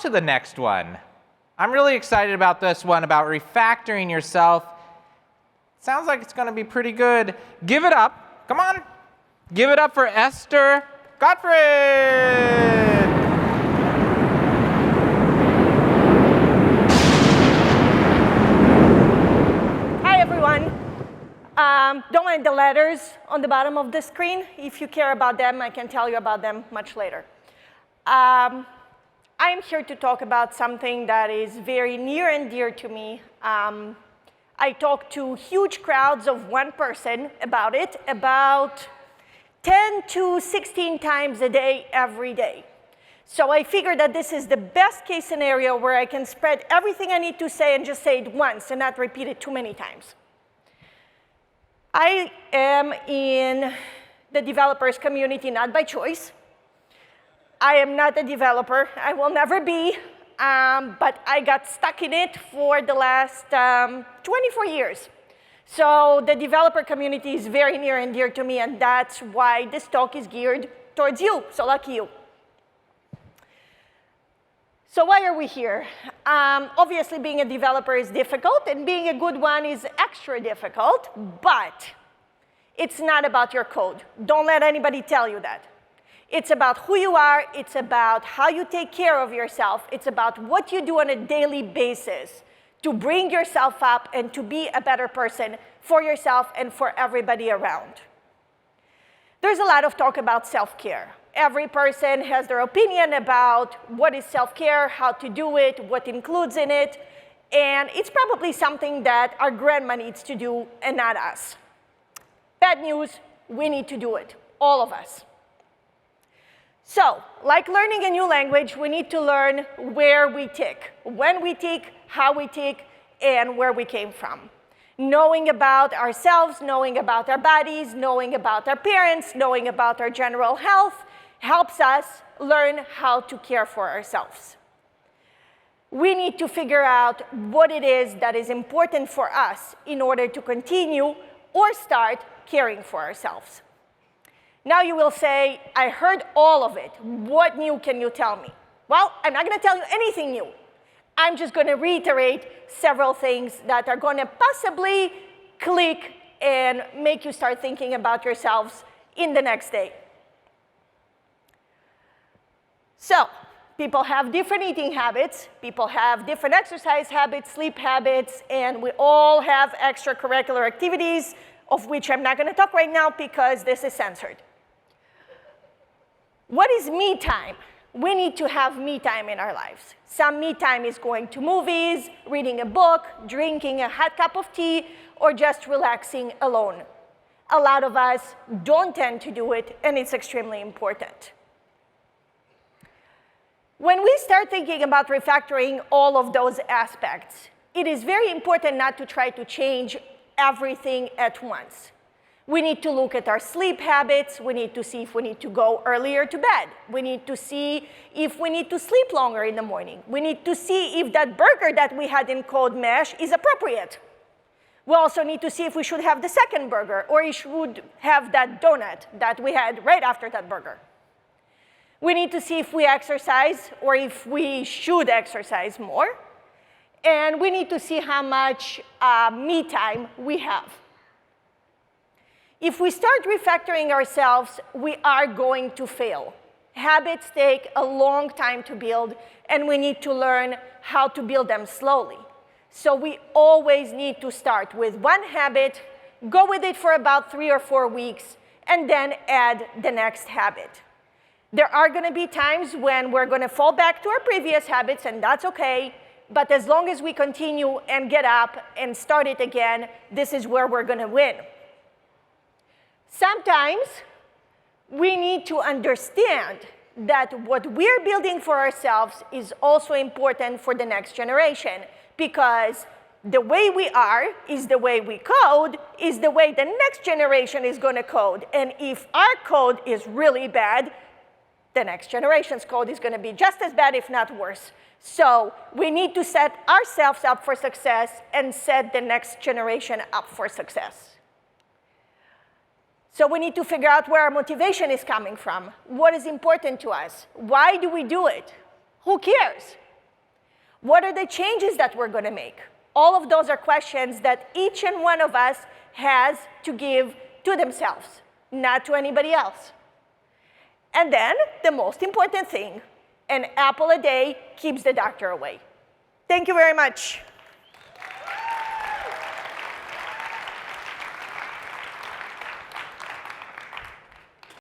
to the next one. I'm really excited about this one, about refactoring yourself. Sounds like it's going to be pretty good. Give it up. Come on. Give it up for Esther Gotfryd. Don't mind the letters on the bottom of the screen. If you care about them, I can tell you about them much later. I'm here to talk about something that is very near and dear to me. I talk to huge crowds of one person about it, about 10 to 16 times a day, every day. So I figured that this is the best case scenario where I can spread everything I need to say and just say it once and not repeat it too many times. I am in the developers community not by choice. I am not a developer. I will never be. But I got stuck in it for the last 24 years. So the developer community is very near and dear to me, and that's why this talk is geared towards you. So lucky you. So why are we here? Obviously, being a developer is difficult, and being a good one is extra difficult, but it's not about your code. Don't let anybody tell you that. It's about who you are. It's about how you take care of yourself. It's about what you do on a daily basis to bring yourself up and to be a better person for yourself and for everybody around. There's a lot of talk about self-care. Every person has their opinion about what is self-care, how to do it, what includes in it, and it's probably something that our grandma needs to do and not us. Bad news, we need to do it, all of us. So, like learning a new language, we need to learn where we tick, when we tick, how we tick, and where we came from. Knowing about ourselves, knowing about our bodies, knowing about our parents, knowing about our general health, helps us learn how to care for ourselves. We need to figure out what it is that is important for us in order to continue or start caring for ourselves. Now you will say, I heard all of it. What new can you tell me? Well, I'm not going to tell you anything new. I'm just going to reiterate several things that are going to possibly click and make you start thinking about yourselves in the next day. So, people have different eating habits, people have different exercise habits, sleep habits, and we all have extracurricular activities, of which I'm not going to talk right now because this is censored. What is me time? We need to have me time in our lives. Some me time is going to movies, reading a book, drinking a hot cup of tea, or just relaxing alone. A lot of us don't tend to do it, and it's extremely important. When we start thinking about refactoring all of those aspects, it is very important not to try to change everything at once. We need to look at our sleep habits. We need to see if we need to go earlier to bed. We need to see if we need to sleep longer in the morning. We need to see if that burger that we had in CodeMash is appropriate. We also need to see if we should have the second burger or we should have that donut that we had right after that burger. We need to see if we exercise or if we should exercise more. And we need to see how much me time we have. If we start refactoring ourselves, we are going to fail. Habits take a long time to build, and we need to learn how to build them slowly. So we always need to start with one habit, go with it for about 3 or 4 weeks, and then add the next habit. There are going to be times when we're going to fall back to our previous habits, and that's okay. But as long as we continue and get up and start it again, this is where we're going to win. Sometimes we need to understand that what we're building for ourselves is also important for the next generation, because the way we are is the way we code is the way the next generation is going to code. And if our code is really bad, the next generation's code is going to be just as bad, if not worse. So we need to set ourselves up for success and set the next generation up for success. So we need to figure out where our motivation is coming from. What is important to us? Why do we do it? Who cares? What are the changes that we're going to make? All of those are questions that each and one of us has to give to themselves, not to anybody else. And then, the most important thing, an apple a day keeps the doctor away. Thank you very much.